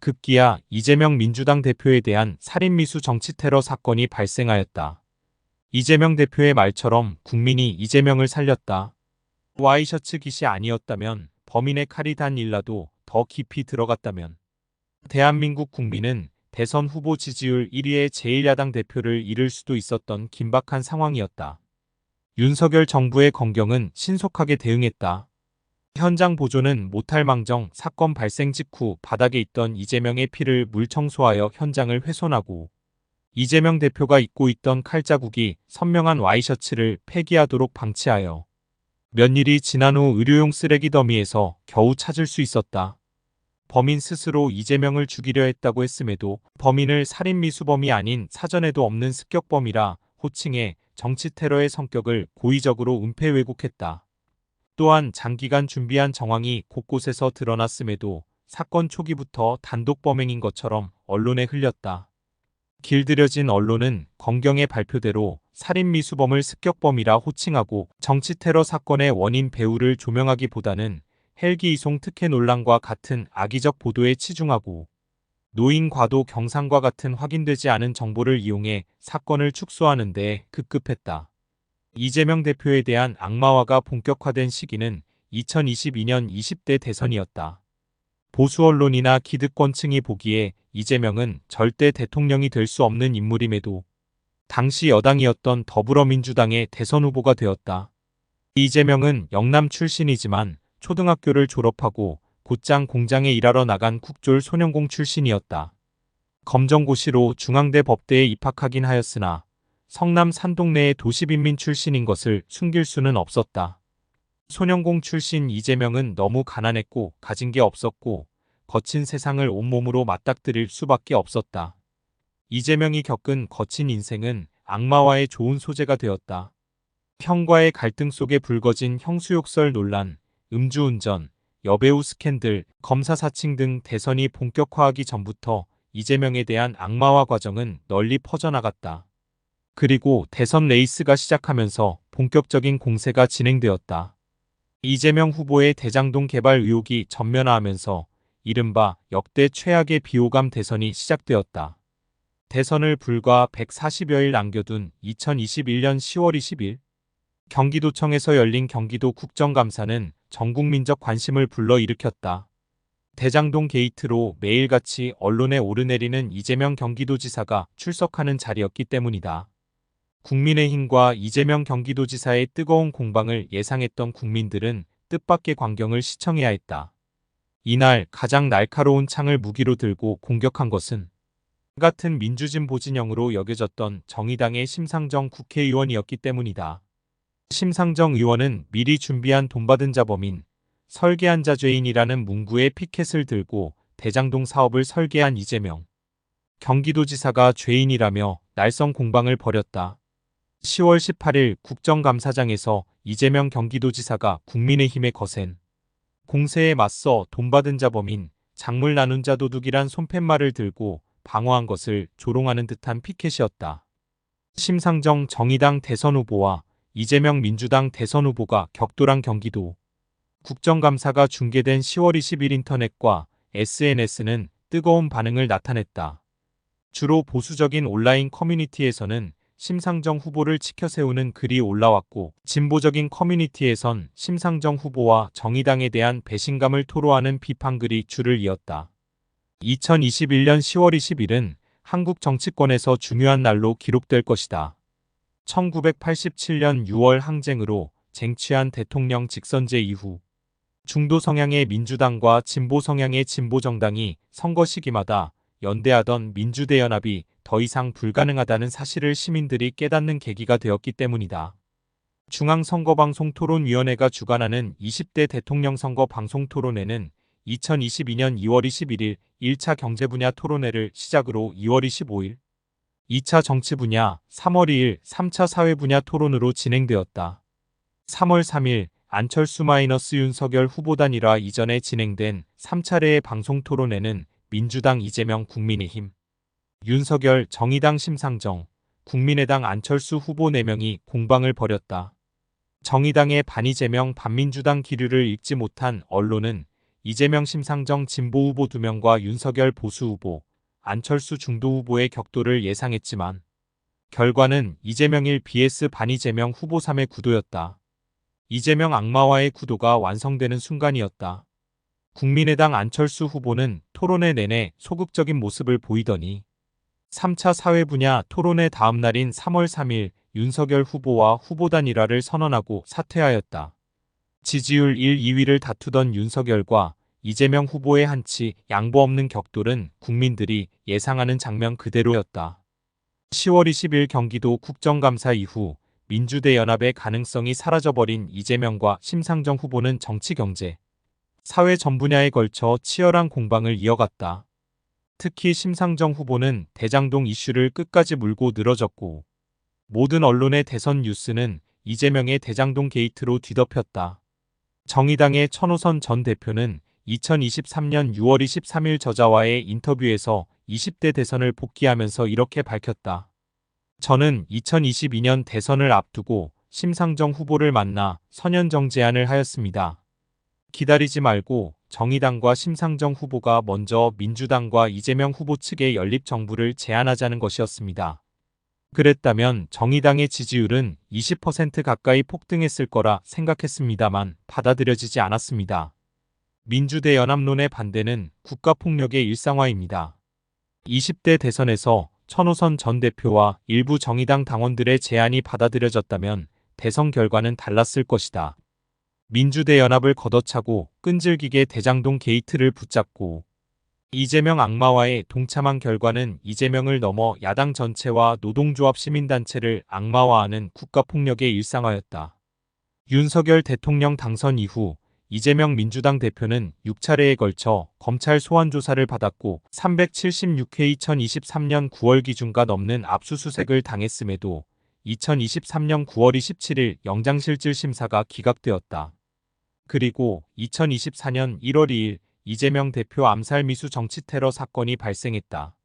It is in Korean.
급기야 이재명 민주당 대표에 대한 살인미수 정치테러 사건이 발생하였다. 이재명 대표의 말처럼 국민이 이재명을 살렸다. 와이셔츠 깃이 아니었다면, 범인의 칼이 단 일라도 더 깊이 들어갔다면 대한민국 국민은 대선 후보 지지율 1위의 제1야당 대표를 잃을 수도 있었던 긴박한 상황이었다. 윤석열 정부의 검경은 신속하게 대응했다. 현장 보존은 못할망정 사건 발생 직후 바닥에 있던 이재명의 피를 물청소하여 현장을 훼손하고, 이재명 대표가 입고 있던 칼자국이 선명한 와이셔츠를 폐기하도록 방치하여 몇 일이 지난 후 의료용 쓰레기 더미에서 겨우 찾을 수 있었다. 범인 스스로 이재명을 죽이려 했다고 했음에도 범인을 살인미수범이 아닌 사전에도 없는 습격범이라 호칭해 정치 테러의 성격을 고의적으로 은폐 왜곡했다. 또한 장기간 준비한 정황이 곳곳에서 드러났음에도 사건 초기부터 단독 범행인 것처럼 언론에 흘렸다. 길들여진 언론은 검경의 발표대로 살인미수범을 습격범이라 호칭하고 정치 테러 사건의 원인 배후를 조명하기보다는 헬기 이송 특혜 논란과 같은 악의적 보도에 치중하고, 노인 과도 경상과 같은 확인되지 않은 정보를 이용해 사건을 축소하는 데 급급했다. 이재명 대표에 대한 악마화가 본격화된 시기는 2022년 20대 대선이었다. 보수 언론이나 기득권층이 보기에 이재명은 절대 대통령이 될 수 없는 인물임에도 당시 여당이었던 더불어민주당의 대선 후보가 되었다. 이재명은 영남 출신이지만 초등학교를 졸업하고 곧장 공장에 일하러 나간 국졸 소년공 출신이었다. 검정고시로 중앙대 법대에 입학하긴 하였으나 성남 산동네의 도시빈민 출신인 것을 숨길 수는 없었다. 소년공 출신 이재명은 너무 가난했고 가진 게 없었고 거친 세상을 온몸으로 맞닥뜨릴 수밖에 없었다. 이재명이 겪은 거친 인생은 악마화의 좋은 소재가 되었다. 형과의 갈등 속에 불거진 형수욕설 논란, 음주운전, 여배우 스캔들, 검사 사칭 등 대선이 본격화하기 전부터 이재명에 대한 악마화 과정은 널리 퍼져나갔다. 그리고 대선 레이스가 시작하면서 본격적인 공세가 진행되었다. 이재명 후보의 대장동 개발 의혹이 전면화하면서 이른바 역대 최악의 비호감 대선이 시작되었다. 대선을 불과 140여일 남겨둔 2021년 10월 20일, 경기도청에서 열린 경기도 국정감사는 전국민적 관심을 불러일으켰다. 대장동 게이트로 매일같이 언론에 오르내리는 이재명 경기도지사가 출석하는 자리였기 때문이다. 국민의힘과 이재명 경기도지사의 뜨거운 공방을 예상했던 국민들은 뜻밖의 광경을 시청해야 했다. 이날 가장 날카로운 창을 무기로 들고 공격한 것은 같은 민주진보 진영으로 여겨졌던 정의당의 심상정 국회의원이었기 때문이다. 심상정 의원은 미리 준비한 돈 받은 자 범인, 설계한 자 죄인이라는 문구의 피켓을 들고 대장동 사업을 설계한 이재명 경기도지사가 죄인이라며 날선 공방을 벌였다. 10월 18일 국정감사장에서 이재명 경기도지사가 국민의힘에 거센 공세에 맞서 돈 받은 자 범인, 작물 나눈 자 도둑이란 손팻말을 들고 방어한 것을 조롱하는 듯한 피켓이었다. 심상정 정의당 대선 후보와 이재명 민주당 대선 후보가 격돌한 경기도 국정감사가 중계된 10월 20일 인터넷과 SNS는 뜨거운 반응을 나타냈다. 주로 보수적인 온라인 커뮤니티에서는 심상정 후보를 치켜세우는 글이 올라왔고, 진보적인 커뮤니티에선 심상정 후보와 정의당에 대한 배신감을 토로하는 비판글이 줄을 이었다. 2021년 10월 20일은 한국 정치권에서 중요한 날로 기록될 것이다. 1987년 6월 항쟁으로 쟁취한 대통령 직선제 이후 중도 성향의 민주당과 진보 성향의 진보정당이 선거 시기마다 연대하던 민주대연합이 더 이상 불가능하다는 사실을 시민들이 깨닫는 계기가 되었기 때문이다. 중앙선거방송토론위원회가 주관하는 20대 대통령 선거 방송토론회는 2022년 2월 21일 1차 경제 분야 토론회를 시작으로 2월 25일, 2차 정치 분야, 3월 2일 3차 사회 분야 토론으로 진행되었다. 3월 3일 안철수 윤석열 후보단일화 이전에 진행된 3차례의 방송토론회는 민주당 이재명 국민의힘, 윤석열 정의당 심상정, 국민의당 안철수 후보 4명이 공방을 벌였다. 정의당의 반이재명 반민주당 기류를 읽지 못한 언론은 이재명 심상정 진보 후보 2명과 윤석열 보수 후보, 안철수 중도 후보의 격돌을 예상했지만 결과는 이재명 1 vs 반이재명 후보 3의 구도였다. 이재명 악마와의 구도가 완성되는 순간이었다. 국민의당 안철수 후보는 토론회 내내 소극적인 모습을 보이더니 3차 사회분야 토론회 다음 날인 3월 3일 윤석열 후보와 후보단 일화를 선언하고 사퇴하였다. 지지율 1, 2위를 다투던 윤석열과 이재명 후보의 한치 양보 없는 격돌은 국민들이 예상하는 장면 그대로였다. 10월 20일 경기도 국정감사 이후 민주대 연합의 가능성이 사라져버린 이재명과 심상정 후보는 정치, 경제, 사회 전 분야에 걸쳐 치열한 공방을 이어갔다. 특히 심상정 후보는 대장동 이슈를 끝까지 물고 늘어졌고 모든 언론의 대선 뉴스는 이재명의 대장동 게이트로 뒤덮였다. 정의당의 천호선 전 대표는 2023년 6월 23일 저자와의 인터뷰에서 20대 대선을 복귀하면서 이렇게 밝혔다. 저는 2022년 대선을 앞두고 심상정 후보를 만나 선연정 제안을 하였습니다. 기다리지 말고 정의당과 심상정 후보가 먼저 민주당과 이재명 후보 측의 연립정부를 제안하자는 것이었습니다. 그랬다면 정의당의 지지율은 20% 가까이 폭등했을 거라 생각했습니다만 받아들여지지 않았습니다. 민주대 연합론의 반대는 국가폭력의 일상화입니다. 20대 대선에서 천호선 전 대표와 일부 정의당 당원들의 제안이 받아들여졌다면 대선 결과는 달랐을 것이다. 민주대 연합을 걷어차고 끈질기게 대장동 게이트를 붙잡고 이재명 악마와의 동참한 결과는 이재명을 넘어 야당 전체와 노동조합 시민단체를 악마화하는 국가폭력의 일상화였다. 윤석열 대통령 당선 이후 이재명 민주당 대표는 6차례에 걸쳐 검찰 소환조사를 받았고 376회 2023년 9월 기준가 넘는 압수수색을 당했음에도 2023년 9월 27일 영장실질 심사가 기각되었다. 그리고 2024년 1월 2일 이재명 대표 암살 미수 정치 테러 사건이 발생했다.